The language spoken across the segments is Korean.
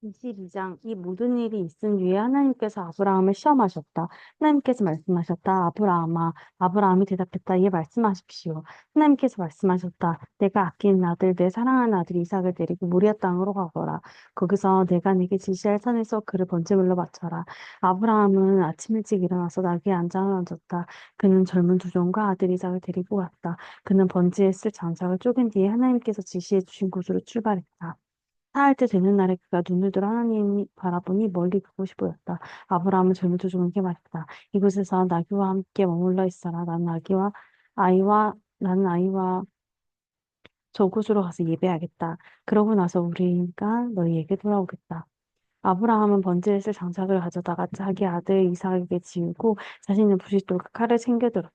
22장 이 모든 일이 있은 뒤에 하나님께서 아브라함을 시험하셨다. 하나님께서 말씀하셨다. 아브라함아, 아브라함이 대답했다. 예, 말씀하십시오. 하나님께서 말씀하셨다. 내가 아끼는 아들, 내 사랑하는 아들 이삭을 데리고 모리아 땅으로 가거라. 거기서 내가 네게 지시할 산에서 그를 번제물로 바쳐라. 아브라함은 아침 일찍 일어나서 나귀의 안장을 얹었다. 그는 젊은 두 종과 아들 이삭을 데리고 갔다. 그는 번제에 쓸 장작을 쪼갠 뒤에 하나님께서 지시해 주신 곳으로 출발했다. 사할 때 되는 날에 그가 눈을 들어 하나님이 바라보니 멀리 그곳이 보였다. 아브라함은 젊은 조종에게 말했다. 이곳에서 나귀와 함께 머물러 있어라. 나는 아이와 저곳으로 가서 예배하겠다. 그러고 나서 우리가 너희에게 돌아오겠다. 아브라함은 번제에 쓸 장작을 가져다가 자기 아들 이삭에게 지우고 자신은 부싯돌과 칼을 챙겨들었다.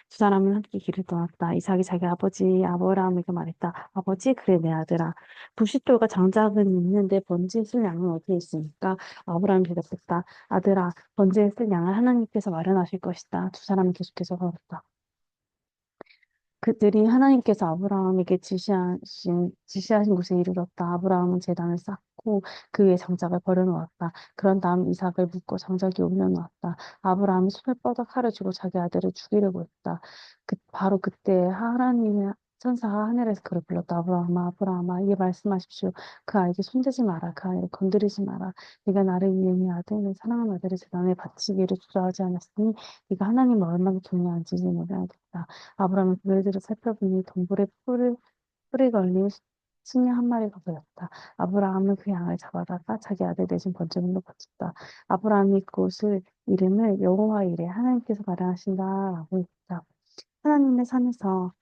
두 사람은 함께 길을 떠났다. 이삭이 자기 아버지 아브라함에게 말했다. 아버지, 그래 내 아들아. 부싯돌과 장작은 있는데 번제에 쓸 양은 어디에 있습니까? 아브라함이 대답했다. 아들아, 번제에 쓸 양을 하나님께서 마련하실 것이다. 두 사람은 계속해서 걸었다. 그들이 하나님께서 아브라함에게 지시하신 곳에 이르렀다. 아브라함은 제단을 쌓고 그 위에 장작을 버려놓았다. 그런 다음 이삭을 묶고 장작 위에 올려놓았다. 아브라함이 손을 뻗어 칼을 쥐고 자기 아들을 죽이려고 했다. 바로 그때 하나님의 천사가 하늘에서 그를 불렀다. 아브라함아, 아브라함아, 이에 말씀하십시오. 그 아이에게 손대지 마라. 그 아이를 건드리지 마라. 네가 나를 위해 네 아들, 내 사랑하는 아들을 제단에 바치기를 주저하지 않았으니 네가 하나님을 얼마나 존경하는지 너를 알겠다. 아브라함은 그들을 살펴보니 덩굴에 뿔이 걸린 승려 한 마리가 보였다. 아브라함은 그 양을 잡아다가 자기 아들 대신 번제물로 바쳤다. 아브라함이 그곳을 이름을 여호와 이레 하나님께서 마련하신다라고 했다. 하나님의 산에서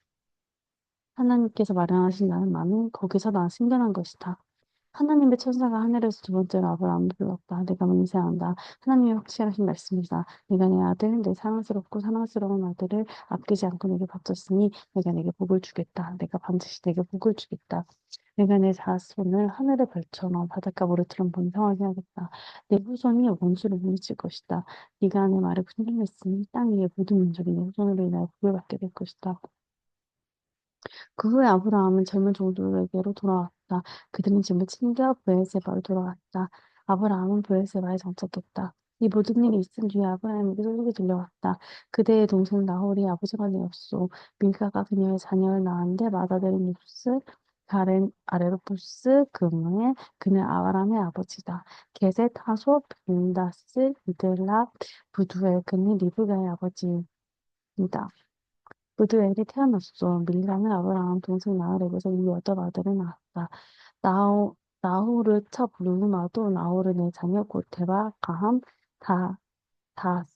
하나님께서 마련하신다는 말은 거기서 난 생겨난 것이다. 하나님의 천사가 하늘에서 두 번째로 아브라함을 불렀다. 내가 맹세한다. 하나님의 확실하신 말씀이다. 네가 내 아들, 내 사랑스럽고 사랑스러운 아들을 아끼지 않고 내게 바쳤으니 내가 내게 복을 주겠다. 내가 반드시 내게 복을 주겠다. 내가 내 자손을 하늘에 걸쳐놓은 바닷가 모래처럼 번성하게 하겠다. 내 후손이 원수를 물리칠 것이다. 네가 내 말을 분명했으니 땅 위의 모든 민족이 내 후손으로 인하여 복을 받게 될 것이다. 그 후에 아브라함은 젊은 종들에게로 돌아왔다. 그들은 짐을 챙겨 브엘세바로 돌아갔다. 아브라함은 브엘세바에 정착했다. 이 모든 일이 있은 뒤에 아브라함에게 소식이 들려왔다. 그대의 동생 나홀이 아버지가 되었소. 밀카가 그녀의 자녀를 낳았는데 맏아들은 룹스, 다른 아레로푸스, 그는 아람의 아버지다. 게셋, 하소, 빌다스, 이들라, 부두엘, 그는 리브가의 아버지이다. 부두엘이 태어났어. 밀라는 아브라함 동생 나홀에게서 이 여덟 아들을 낳았다. 나홀을 쳐 부르마도 나홀은 네 자녀 곧 데바, 가함, 다, 다스,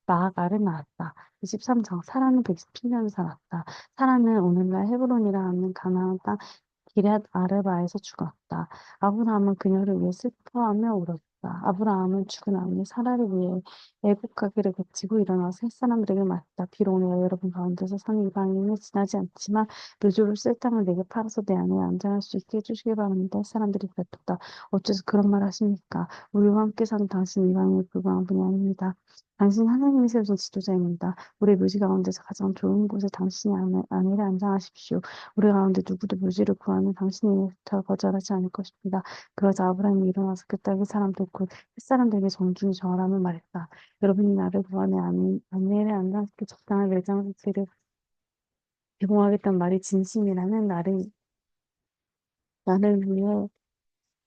마아가를 낳았다. 23장 사라는 117년을 살았다. 사라는 오늘날 헤브론이라 하는 가나안 땅 기럇 아르바에서 죽었다. 아브라함은 그녀를 위해 슬퍼하며 울었다. 아브라함은 죽은 아내 사라를 위해 애국 가기를 그치고 일어나서 햇사람들에게 말했다. 비록 내가 여러분 가운데서 사는 이방인을 지나지 않지만 묘조를 쓸 땅을 내게 팔아서 내 안에 안장할 수 있게 해주시기 바랍니다. 햇사람들이 대답했다. 어째서 그런 말 하십니까? 우리와 함께 사는 당신 이방인을 불과한 분이 아닙니다. 당신 하나님이 세우신 지도자입니다. 우리 묘지 가운데서 가장 좋은 곳에 당신의 아내를 안장하십시오. 우리 가운데 누구도 묘지를 구하는 당신의 부탁을 거절하지 않을 것입니다. 그러자 아브라함이 일어나서 그 땅의 사람들 곧 햇사람들에게 정중히 절하며 말했다. 여러분이 나를 구하내 아내를 안장시켜 적당한 매장지를 제공하겠다는 말이 진심이라면 나를 위해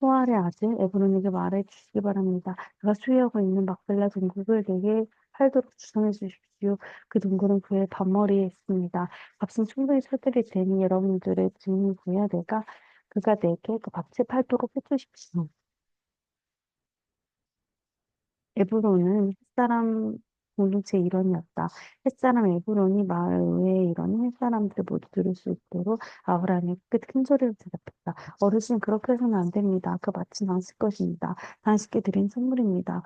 소아의 아들 에브론에게 말해 주시기 바랍니다. 그가 수유하고 있는 막벨라 동굴을 내게 팔도록 주선해 주십시오. 그 동굴은 그의 밭머리에 있습니다. 값은 충분히 쳐드릴 테니 여러분들의 증인을 구해야 그가 내게 그 밭을 팔도록 해주십시오. 에브론은 햇사람 공동체의 일원이었다. 햇사람 에브론이 마을 의회의 일원인 햇사람들 모두 들을 수 있도록 아브라함이 큰 소리로 대답했다. 어르신 그렇게 해서는 안 됩니다. 그 마침 당신 것입니다. 당신께 드린 선물입니다.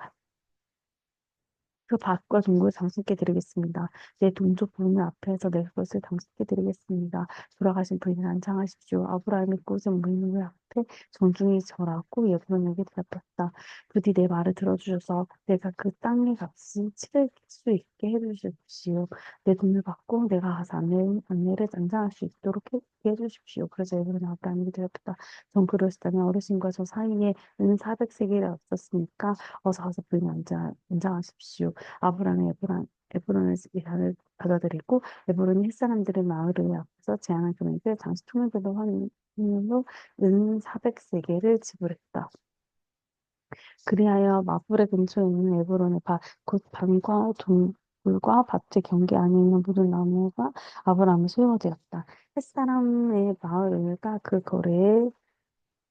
그 밭과 동굴을 당신께 드리겠습니다. 내 동족 부인을 앞에서 내 것을 당신께 드리겠습니다. 돌아가신 부인을 안창하십시오. 아브라함이 꽃은 무인을 아브라함한테 정중히 절하고 에브론에게 대답했다. 부디 내 말을 들어주셔서 내가 그 땅의 값을 치를 수 있게 해주십시오. 내 돈을 받고 내가 가서 안내를 장장할 수 있도록 해주십시오. 그래서 에브론이 아브라함에게 대답했다. 전 그러시다면 어르신과 저 사이에 는 400세겔이 없었으니까 어서 가서 부인이 안장하십시오. 아브라함이 에브론의 제안을 받아들이고 에브론이 햇사람들의 마을을 앞에서 제안한 금액을 당시 통일별로 환율로 은 400세겔을 지불했다. 그리하여 마불의 근처에 있는 에브론의 곧 밤과 동굴과 밭의 경계 안에 있는 모든 나무가 아브라함의 소유가 되었다. 햇사람의 마을과 그 거래에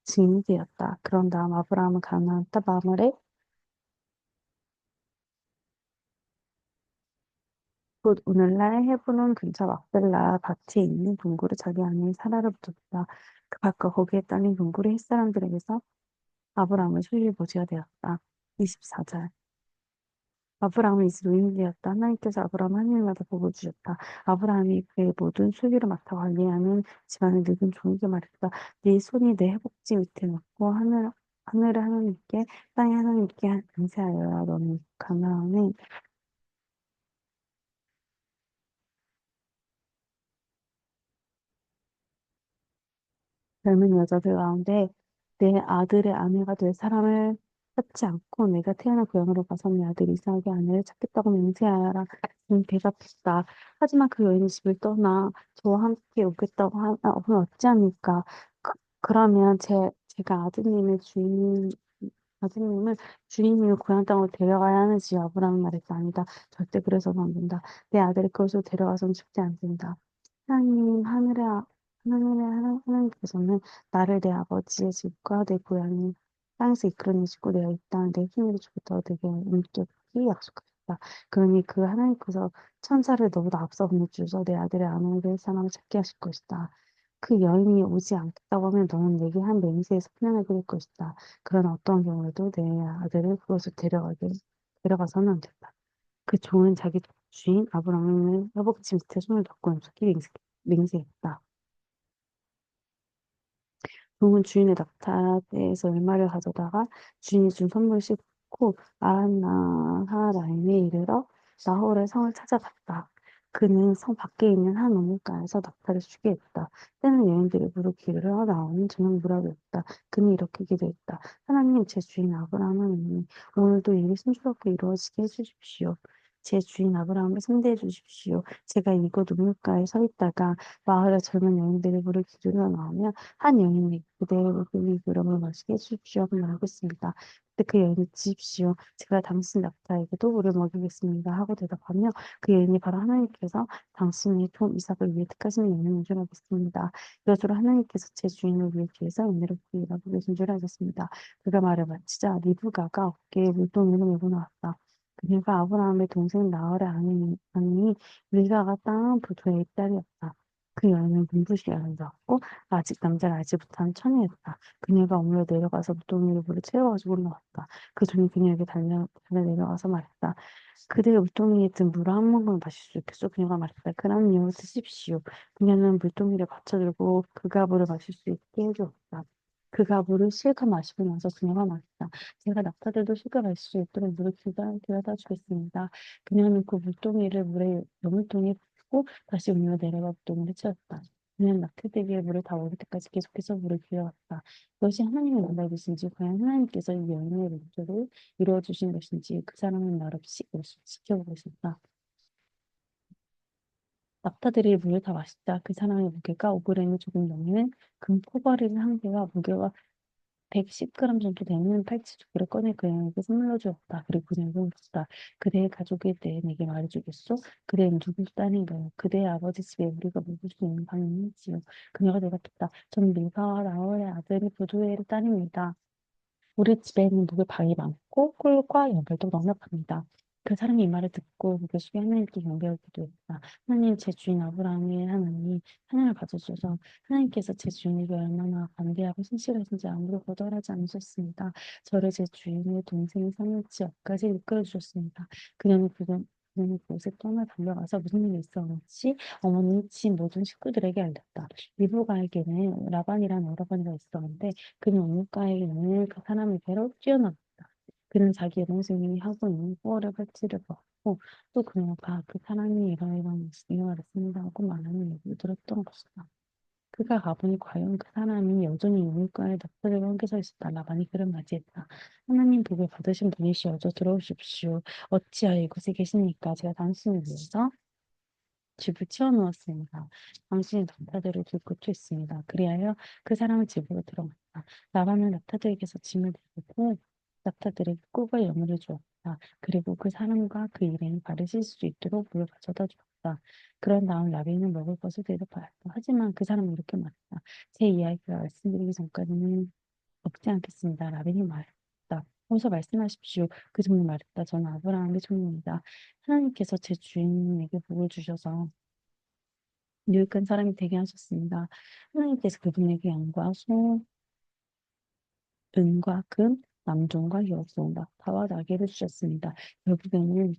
증인이 되었다. 그런 다음 아브라함은 가나안 땅 마물에 곧 오늘날 헤브론 근처 막벨라 밭에 있는 동굴을 자기 아내 사라를 붙였다. 그 밭과 거기에 딸린 동굴이 햇사람들에게서 아브라함의 소유의 보지가 되었다. 24절. 아브라함은 이제 노인되었다. 하나님께서 아브라함 하늘마다 복을 주셨다. 아브라함이 그의 모든 소유를 맡아 관리하는 집안의 늙은 종에게 말했다. 네 손이 내 허벅지 밑에 놓고 하늘의 하나님께 땅의 하나님께 감사하여라. 너는 가나안에 젊은 여자들 가운데 내 아들의 아내가 될 사람을 찾지 않고 내가 태어난 고향으로 가서 내 아들 이삭의 아내를 찾겠다고 맹세하여라. 대답했다. 하지만 그 여인이 집을 떠나 저와 함께 오겠다고 하면 어찌합니까? 그러면 제가 아드님을 주인님의 고향 땅으로 데려가야 하는지 아브라함은 말했다. 아니다. 절대 그래서는 안 된다. 내 아들을 그것으로 데려가서는 죽지 않는다. 하나님, 하나님께서는 나를 내 아버지의 집과 내 고향인 땅에서 이끌어내시고 내가 이 땅을 내 힘으로 주겠다고 되게 엄격히 약속하셨다. 그러니 그 하나님께서 천사를 너보다 앞서 보내주셔서 내 아들의 아내를 사람을 찾게 하실 것이다. 그 여인이 오지 않겠다고 하면 너는 내게 한 맹세에서 표현하게 될 것이다. 그러나 어떤 경우에도 내 아들을 그것을 데려가서는 안 된다. 그 종은 자기 주인 아브라함의 허벅지 밑에 손을 덮고 엄숙히 맹세했다. 종은 주인의 낙타에서 얼마를 가져다가 주인이 준 선물을 싣고 아란나하라임에 이르러 나홀의 성을 찾아갔다. 그는 성 밖에 있는 한 우물가에서 낙타를 쉬게 했다. 때는 여인들이 무릎 기르러 나오는 저녁 무렵이었다. 그는 이렇게 기도했다. 하나님, 제 주인 아브라함은 오늘도 일이 순조롭게 이루어지게 해주십시오. 제 주인 아브라함을 상대해 주십시오. 제가 이곳 우물가에 서 있다가 마을의 젊은 여인들이 물을 기르러 나오면 한 여인이 그대의 목을 그름을 마시게 해주십시오 하고 말하겠습니다. 그때 그 여인이 주십시오. 제가 당신 낙타에게도 물을 먹이겠습니다 하고 대답하며 그 여인이 바로 하나님께서 당신의 종 이삭을 위해 택하신 여인인 줄 알겠습니다. 이것으로 하나님께서 제 주인을 위해 주에서 은혜롭게 일하고 계신 줄 알겠습니다. 그가 말을 마치자 리브가가 어깨에 물동이를 메고 나왔다. 그녀가 아브라함의 동생 나홀의 아내니 밀가가 땅 부두의 딸이었다. 그 여인은 눈부시게 아름다웠고 아직 남자를 알지 못한 처녀였다. 그녀가 우물로 내려가서 물동이를 물에 채워가지고 올라왔다. 그 종이 그녀에게 달려 내려가서 말했다. 그대의 물동이에 든 물을 한 모금 마실 수 있겠소? 그녀가 말했다. 그럼요, 드십시오. 그녀는 물동이를 받쳐들고 그가 물을 마실 수 있게 해주었다. 그가 물을 실컷 마시고 나서 그녀가 말했다. 제가 낙타들도 실컷 마실 수 있도록 물을 들여다 주겠습니다. 그녀는 그 물동이를 여물통에 붓고 다시 우물로 내려가 물동이를 채웠다. 그는 낙타들에게 물을 다 먹을 때까지 계속해서 물을 길어왔다. 이것이 하나님의 응답이신지 과연 하나님께서 이 여인의 목적을 이루어 주신 것인지 그 사람은 말없이 지켜보고 있었다. 낙타들이 물을 다 마시자 그 사람의 무게가 5g이 조금 넘는 금 포바리를 한 개와 무게가 110g 정도 되는 팔찌 두 개를 꺼내 그에게 선물로 주었다. 그리고 그녀에게 물었다. 그대의 가족에 대해 내게 말해주겠소? 그대는 누구 딸인가요? 그대의 아버지 집에 우리가 묵을 수 있는 방이 있지요. 그녀가 대답했다. 저는 밀가와 라헬의 아들 부두엘의 딸입니다. 우리 집에는 목에 방이 많고 꿀과 연결도 넉넉합니다. 그 사람이 이 말을 듣고 고개 숙여 하나님께 경배하고 기도했다. 하나님, 제 주인 아브라함의 하나님, 하나님을 받아주셔서 하나님께서 제 주인에게 얼마나 관대하고 신실하신지 아무도 거절하지 않으셨습니다. 저를 제 주인의 동생이 사는 지역까지 이끌어 주셨습니다. 그녀는 그는 그곳에 떠나 달려가서 무슨 일이 있었는지 어머니 집 모든 식구들에게 알렸다. 리브가에게는 라반이라는 오라버니가 있었는데 그는 옥가에게는 그 사람에게로 뛰어났다. 그는 자기 여동생이 하고 있는 후원의 팔찌를 보았고 또 그녀가 그 사람이 이러이러한 일을 했습니다 하고 말하는 얘기를 들었던 것이다. 그가 가보니 과연 그 사람이 여전히 우물가에 납작하게 엉겨서 있었다. 라반이 그를 맞이했다. 하나님 복을 받으신 분이시여서 들어오십시오. 어찌하여 이곳에 계십니까? 제가 당신을 위해서 집을 치워놓았습니다. 당신이 낙타들을 들고 있습니다. 그리하여 그 사람을 집으로 들어갔다. 라반은 낙타들에게서 짐을 내고 낙타들에게 꿀과 여물을 주었다. 그리고 그 사람과 그 일행이 발을 씻을 수 있도록 물을 가져다 주었다. 그런 다음 라반은 먹을 것을 대접하였다. 하지만 그 사람은 이렇게 말했다. 제 이야기가 말씀드리기 전까지는 먹지 않겠습니다. 라반이 말했다. 어서 말씀하십시오. 그 종이 말했다. 저는 아브라함의 종입니다. 하나님께서 제 주인에게 복을 주셔서 유익한 사람이 되게 하셨습니다. 하나님께서 그분에게 양과 소, 은과 금, 남종과 여종, 낙타와 나귀를 주셨습니다. 결국에는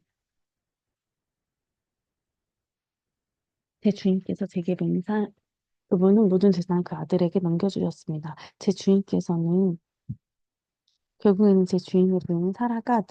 제 주인께서 제게 그분은 모든 재산을 그 아들에게 넘겨주셨습니다. 제 주인께서는 결국에는 제 주인의 부인 사라가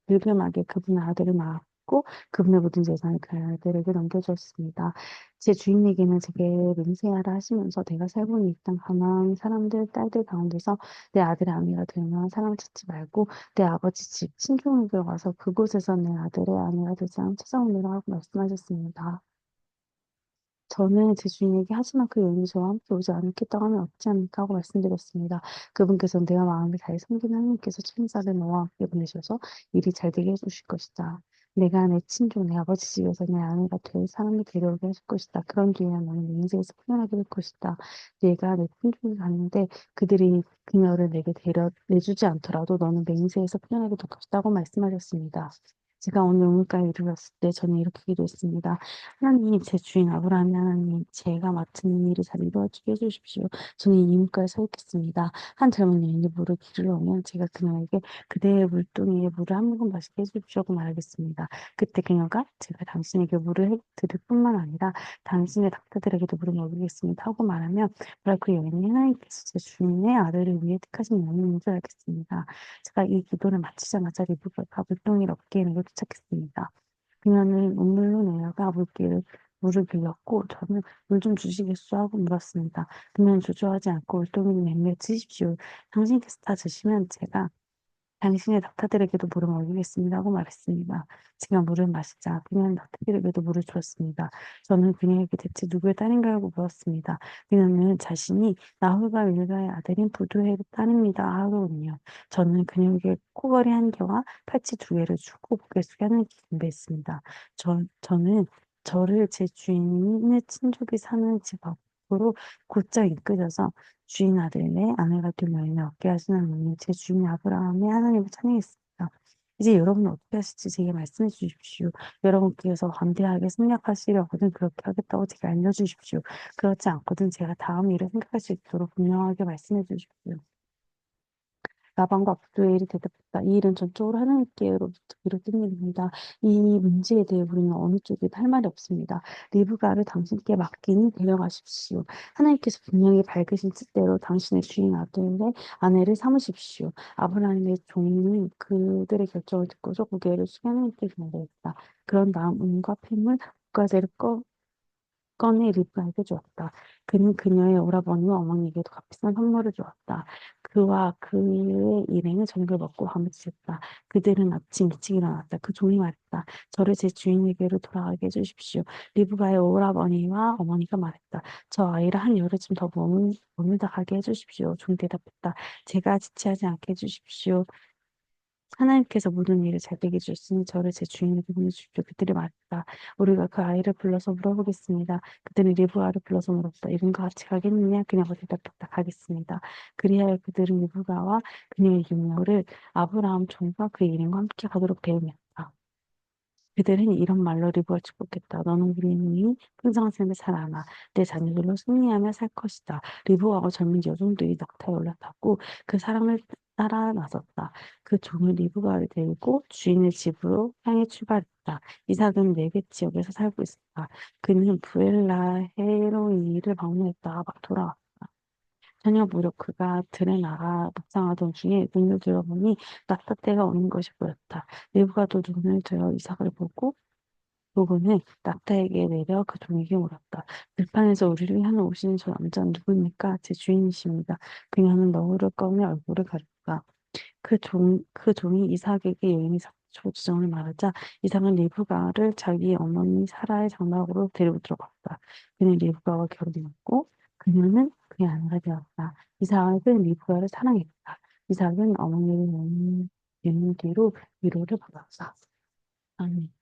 늙음하게 그분의 아들을 낳았고 그분의 모든 재산을 그 아들에게 넘겨주었습니다. 제 주인에게는 제게 맹세하라 하시면서 내가 살고 있는 이 땅 가나안 사람들 딸들 가운데서 내 아들의 아내가 될 만한 사람을 찾지 말고 내 아버지 집 친종에게 와서 그곳에서 내 아들의 아내가 될 사람 찾아오느라 하고 말씀하셨습니다. 저는 제 주인에게 하지만 그 여인이 저와 함께 오지 않겠다고 하면 어찌 합니까? 하고 말씀드렸습니다. 그분께서는 내가 마음을 다해 섬기는 하나님께서 천사를 너와 함께 보내셔서 일이 잘 되게 해주실 것이다. 내가 내 친족, 내 아버지 집에서 내 아내가 될 사람을 데려오게 하실 것이다. 그런 뒤에 너는 내 인생에서 풀려나게 될 것이다. 내가 내 친족을 갔는데 그들이 그녀를 내주지 않더라도 너는 내 인생에서 풀려나게 될 것이다. 고 말씀하셨습니다. 제가 오늘 우물가에 이르렀을 때 저는 이렇게 기도했습니다. 하나님, 제 주인 아브라함이 하나님, 제가 맡은 일을 잘 이루어지게 해주십시오. 저는 이 문가에 서 있겠습니다. 한 젊은 여인이 물을 기르러 오면 제가 그녀에게 그대의 물동이에 물을 한 모금 마시게 해주십시오 하고 말하겠습니다. 그때 그녀가 제가 당신에게 물을 드릴 뿐만 아니라 당신의 닭들에게도 물을 먹이겠습니다 하고 말하면 바로 그 여인이 하나님께서 제 주인의 아들을 위해 택하신 여인인 줄 알겠습니다. 제가 이 기도를 마치자마자 리브가가 물동이를 어깨에 메고 도착했습니다. 그녀는 눈물로 내려가 물을 빌렸고 저는 물 좀 주시겠소 하고 물었습니다. 그녀는 주저하지 않고 물동이를 내밀어 드십시오. 당신께서 다 드시면 제가 당신의 낙타들에게도 물을 먹이겠습니다 하고 말했습니다. 제가 물을 마시자 그녀는 낙타들에게도 물을 주었습니다. 저는 그녀에게 대체 누구의 딸인가 하고 물었습니다. 그녀는 자신이 나홀과 윌가의 아들인 부두의 딸입니다 하더군요. 저는 그녀에게 코걸이 한 개와 팔찌 두 개를 주고 고개 숙여 하나님께 경배했습니다. 저는 저를 제 주인의 친족이 사는 집 앞으로 곧장 이끌어서 주인 아들의 아내가 된 여인을 얻게 하시는 하나님, 제 주인 아브라함의 하나님을 찬양했습니다. 이제 여러분은 어떻게 하실지 제게 말씀해 주십시오. 여러분께서 관대하게 생각하시려거든 그렇게 하겠다고 제게 알려주십시오. 그렇지 않거든 제가 다음 일을 생각할 수 있도록 분명하게 말씀해 주십시오. 라반과 부두엘이 대답했다. 이 일은 전적으로 하나님께로부터 비롯된 일입니다. 이 문제에 대해 우리는 어느 쪽에도 할 말이 없습니다. 리브가를 당신께 맡기니 데려가십시오. 하나님께서 분명히 밝으신 뜻대로 당신의 주인 아들의 아내를 삼으십시오. 아브라함의 종은 그들의 결정을 듣고서 고개를 숙여 하나님께 경배했다. 그런 다음 은과 폐물, 국가대를 꺼내 리브가에게 주었다. 그는 그녀의 오라버니와 어머니에게도 값비싼 선물을 주었다. 그와 그의 일행은 저녁을 먹고 밤을 지냈다. 그들은 아침 일찍 일어났다. 그 종이 말했다. 저를 제 주인에게로 돌아가게 해주십시오. 리브가의 오라버니와 어머니가 말했다. 저 아이를 한 열흘쯤 더 머물다 가게 해주십시오. 종이 대답했다. 제가 지체하지 않게 해주십시오. 하나님께서 모든 일을 잘 되게 해주셨으니 저를 제 주인에게 보내주십시오. 그들이 말했다. 우리가 그 아이를 불러서 물어보겠습니다. 그들은 리브가를 불러서 물었다. 이분과 같이 가겠느냐? 그녀가 대답했다. 가겠습니다. 그리하여 그들은 리브가와 그녀의 유모를 아브라함 종과 그의 일행과 함께 가도록 배우였다. 그들은 이런 말로 리브가 축복했다. 너는 우리는 풍성한 삶을 잘 알아. 내 자녀들로 승리하며 살 것이다. 리브가와 젊은 여종들이 낙타에 올라탔고 그 사람을 따라 나섰다. 그 종을 리브가를 데리고 주인의 집으로 향해 출발했다. 이삭은 네귿 지역에서 살고 있었다. 그는 부엘라 헤로이를 방문했다가 막 돌아왔다. 저녁 무렵 그가 들에 나가 묵상하던 중에 눈을 들어보니 낙타 때가 오는 것이 보였다. 리브가도 눈을 들어 이삭을 보고 그는 낙타에게 내려 그 종에게 물었다. 들판에서 우리를 향해 오시는 저 남자는 누구입니까? 제 주인이십니다. 그녀는 너울을 꺼내 얼굴을 가렸다. 그 종이 이삭에게 여인의 상처 주정을 말하자 이삭은 리브가를 자기 어머니 사라의 장막으로 데리고 들어갔다. 그는 리브가와 결혼했고 그녀는 그의 아내가 되었다. 이삭은 리브가를 사랑했다. 이삭은 어머니를 뵙는 뒤로 위로를 받았다. 아멘.